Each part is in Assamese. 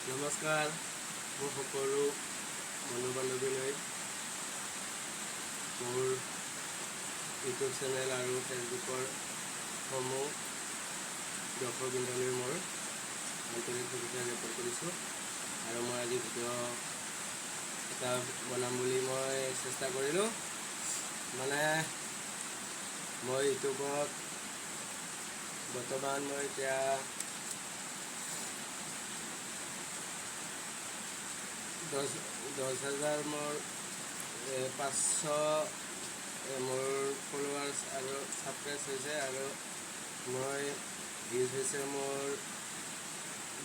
নমস্কাৰ, মোৰ সকলো বন্ধু বান্ধৱীলৈ মোৰ ইউটিউব চেনেল আৰু ফেচবুকৰ সমূহ দৰ্শকবৃন্দলৈ মোৰ আন্তৰিক শুভেচ্ছা জ্ঞাপন কৰিছোঁ। আৰু মই আজি ভিডিঅ' এটা বনাম বুলি মই চেষ্টা কৰিলোঁ। মানে মই ইউটিউবত বৰ্তমান মই এতিয়া 10,000 মোৰ 500 মোৰ ফলোৱাৰ্ছ আৰু ছাবস্ক্ৰাইব হৈছে, আৰু মই ভিউজ হৈছে মোৰ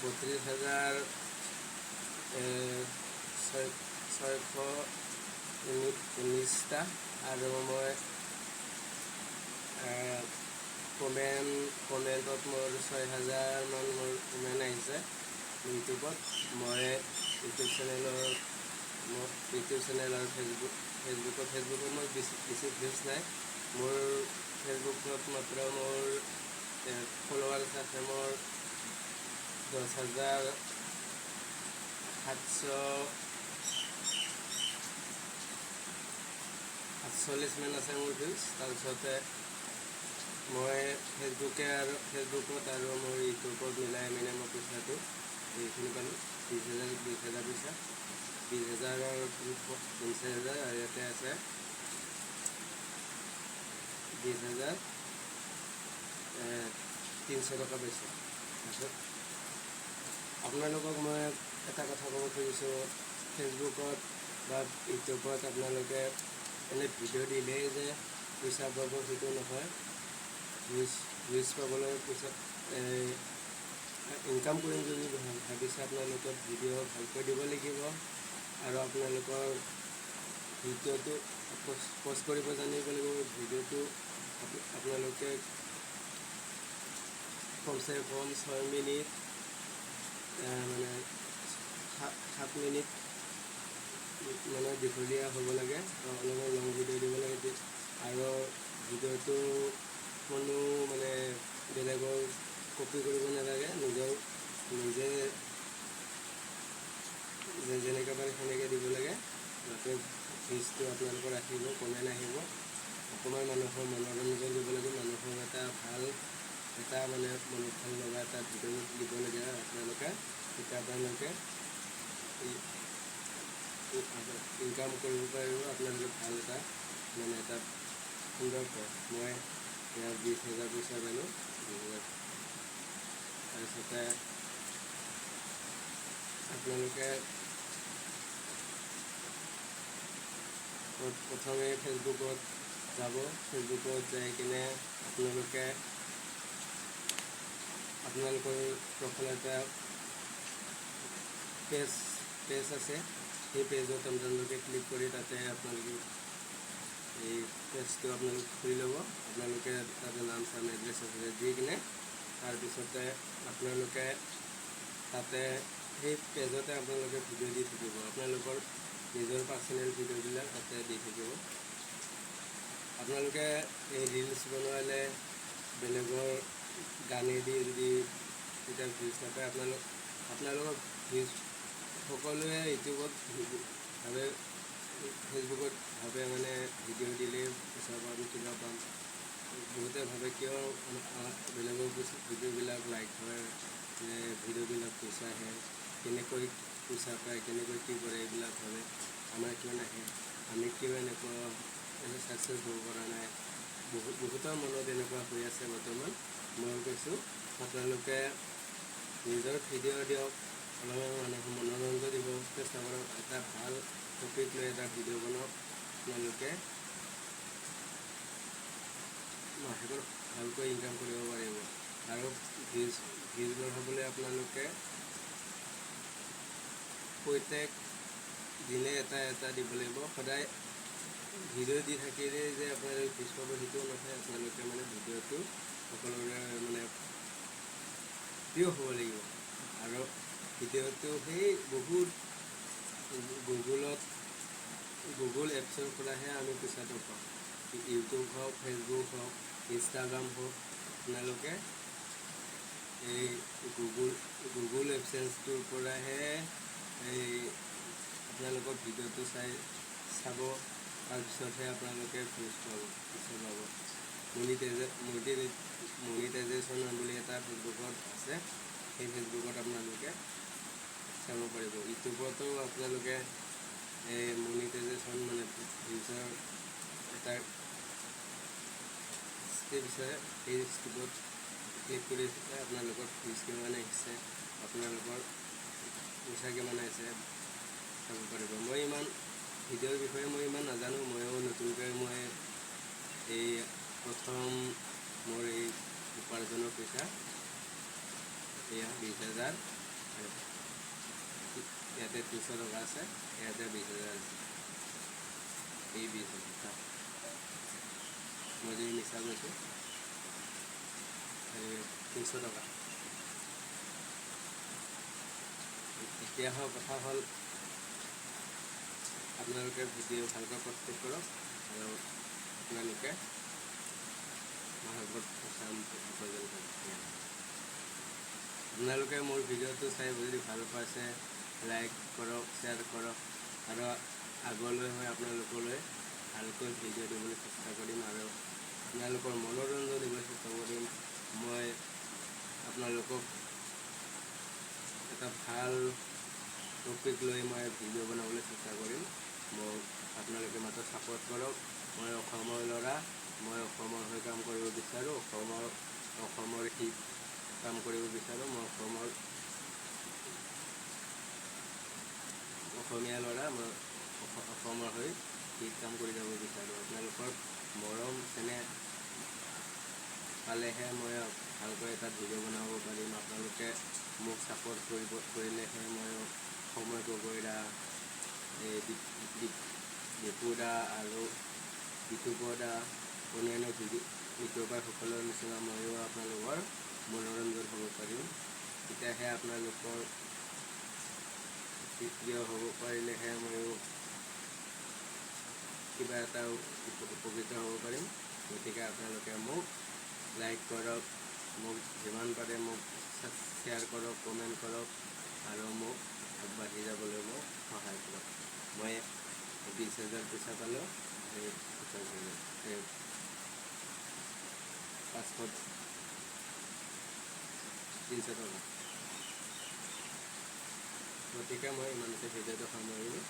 32,619টা, আৰু মই কমেণ্টত মোৰ 6,000 মান মোৰ কমেণ্ট আহিছে ইউটিউবত। মই ইউটিউব চেনেল আৰু ফেচবুকত মোৰ বেছি ভিউজ নাই। মোৰ ফেচবুকত মাত্ৰ মোৰ ফলোৱাৰ্ছ আছে মোৰ 10,748 মান আছে মোৰ ভিউজ। তাৰপিছতে মই ফেচবুকত আৰু মোৰ ইউটিউবত মিলাই মই পইচাটো এইখিনি পালোঁ 20,000 পইচা, 20,000 আৰু 50,000, আৰু ইয়াতে আছে 20,300 টকা পাইছোঁ। তাৰপিছত আপোনালোকক মই এটা কথা ক'ব খুজিছোঁ, ফেচবুকত বা ইউটিউবত আপোনালোকে এনে ভিডিঅ' দিলেই যে পইচা পাব সেইটো নহয়। ভিউজ পাবলৈ পইচা ইনকাম কৰিম যদি ভাবিছে আপোনালোকে ভিডিঅ' ভালকৈ দিব লাগিব, আৰু আপোনালোকৰ ভিডিঅ'টো পষ্ট কৰিব জানিব লাগিব। ভিডিঅ'টো আপোনালোকে কমচে কম 6 মিনিট মানে 7 মিনিট মানে দীঘলীয়া হ'ব লাগে, অলপমান লং ভিডিঅ' দিব লাগে। আৰু ভিডিঅ'টো কোনো মানে বেলেগৰ কপি কৰিব নালাগে, নিজে যেনেকৈ পাৰে সেনেকৈ দিব লাগে, যাতে ভিউজটো আপোনালোকৰ আহিব, কমেণ্ট আহিব। অকণমান মানুহৰ মনোৰঞ্জন দিব লাগে, মানুহৰ এটা মানে মনত ভাল লগা এটা ভিডিঅ' দিব লাগে আপোনালোকে। তেতিয়া আপোনালোকে ইনকাম কৰিব পাৰিব, আপোনালোকে ভাল এটা সুন্দৰ পথ। মই ইয়াত 20,000 পইচা পালোঁ। তাৰপিছতে আপোনালোকে প্ৰথমে ফেচবুকত যাব। ফেচবুকত যাই কিনে আপোনালোকৰ প্ৰফাইল এটা পেজ আছে, সেই পেজত আপোনালোকে ক্লিক কৰি তাতে আপোনালোকে এই পেজটো আপোনালোকে খুলি ল'ব। আপোনালোকে তাতে নাম এড্ৰেছ দি কিনে তাৰপিছতে আপোনালোকে তাতে সেই পেজতে আপোনালোকে ভিডিঅ' দি থাকিব। আপোনালোকৰ নিজৰ পাৰ্চনেল ভিডিঅ'বিলাক তাতে দি থাকিব। আপোনালোকে এই ৰিলচ বনোৱালে বেলেগৰ গানেদি যদি তেতিয়া ভিউজ নাপায়, আপোনালোকৰ ভিউজ সকলোৱে ইউটিউবত ভাবে, ফেচবুকত ভাবে মানে ভিডিঅ' দিলে পইচা পাম, কিবা পাম। বহুতে ভাবে কিয় বেলেগৰ ভিডিঅ'বিলাক লাইক হয়, ভিডিঅ'বিলাক পইচা আহে, কেনেকৈ পইচা পায়, কেনেকৈ কি কৰে, এইবিলাক ভাবে। আমাৰ কিয় নাহে, আমি কিয় এনেকুৱা ছাকচেছ হ'ব পৰা নাই। বহুতৰ মনত এনেকুৱা হৈ আছে বৰ্তমান। মই কৈছোঁ আপোনালোকে নিজৰ ভিডিঅ' দিয়ক, অলপমান মানুহৰ মনোৰঞ্জন দিব চেষ্টা কৰক, এটা ভাল টপিক লৈ এটা ভিডিঅ' বনাওক। আপোনালোকে মাহেকত ভালকৈ ইনকাম কৰিব পাৰিব। আৰু ভিউজ বঢ়াবলৈ আপোনালোকে প্ৰত্যেক দিনে এটা দিব লাগিব। সদায় ভিডিঅ' দি থাকিলে যে আপোনালোকে ভিউজ পাব সেইটো নহয়। আপোনালোকে মানে ভিডিঅ'টো সকলোৰে মানে প্ৰিয় হ'ব লাগিব। আৰু ভিডিঅ'টো সেই গুগল এপছৰ পৰাহে আমি পইচাটো পাওঁ। ইউটিউব হওক, ফেচবুক হওক, ইনষ্টাগ্ৰাম হওক, আপোনালোকে এই গুগল এডচেন্সটোৰ পৰাহে এই আপোনালোকৰ ভিডিঅ'টো চাব, তাৰপিছতহে আপোনালোকে ভিউজ পাব, পাব। মনিটাইজেশ্যন বুলি এটা ফেচবুকত আছে, সেই ফেচবুকত আপোনালোকে চাব পাৰিব। ইউটিউবতো আপোনালোকে এই মনিটাইজেশ্যন মানে ভিউজৰ এটা ষ্টেপ আছে, সেই ষ্টেপত ক্লিক কৰি আপোনালোকৰ ভিউজ কিমান আহিছে, আপোনালোকৰ পইচা কিমান আহিছে চাব পাৰিব। মই ইমান ভিডিঅ'ৰ বিষয়ে মই ইমান নাজানো, ময়ো নতুনকৈ এই প্ৰথম মোৰ এই উপাৰ্জনৰ পইচা এয়া 20,000, ইয়াতে 300 টকা আছে, ইয়াতে 20,000 আছে। এই 20,000 মই যদি মিছা কৈছোঁ 300 টকা। এতিয়া কথা হ'ল আপোনালোকে ভিডিঅ' ভালকৈ প্ৰস্তুত কৰক আৰু আপোনালোকে মাহত উপাৰ্জন কৰক। আপোনালোকে মোৰ ভিডিঅ'টো চাই যদি ভাল পাইছে লাইক কৰক, শ্বেয়াৰ কৰক আৰু আগলৈ মই আপোনালোকলৈ ভালকৈ ভিডিঅ' দিবলৈ চেষ্টা কৰিম আৰু আপোনালোকৰ মনোৰঞ্জন দিবলৈ চেষ্টা কৰিম। মই আপোনালোকক এটা ভাল টপিক লৈ মই ভিডিঅ' বনাবলৈ চেষ্টা কৰিম। আপোনালোকে মাত্ৰ ছাপোৰ্ট কৰক। মই অসমৰ ল'ৰা, মই অসমৰ হৈ কাম কৰিব বিচাৰোঁ, অসমৰ হিত কাম কৰিব বিচাৰোঁ। মই অসমীয়া ল'ৰা, মই অসমৰ হৈ হিত কাম কৰি যাব বিচাৰোঁ। আপোনালোকৰ মৰম চেনেহ পালেহে মই ভালকৈ এটা ভিডিঅ' বনাব পাৰিম। আপোনালোকে মোক ছাপোৰ্ট কৰিলেহে মই সময় গগৈ দা, এই দীপু দা আৰু ইউটিউবৰ দা, অন্যান্য ইউটিউবাৰসকলৰ নিচিনা ময়ো আপোনালোকৰ মনোৰঞ্জন হ'ব পাৰিম। তেতিয়াহে আপোনালোকৰ প্ৰিয় হ'ব পাৰিলেহে ময়ো কিবা এটা উপকৃত হ'ব পাৰিম। গতিকে আপোনালোকে মোক লাইক কৰক, মোক যিমান পাৰে মোক শ্বেয়াৰ কৰক, কমেণ্ট কৰক আৰু মোক আগবাঢ়ি যাবলৈ মোক সহায় কৰক। মই 20,000 পইচা পালোঁ, সেই 300 টকা। গতিকে মই ইমানতে ভিডিঅ'টো সামৰিলোঁ।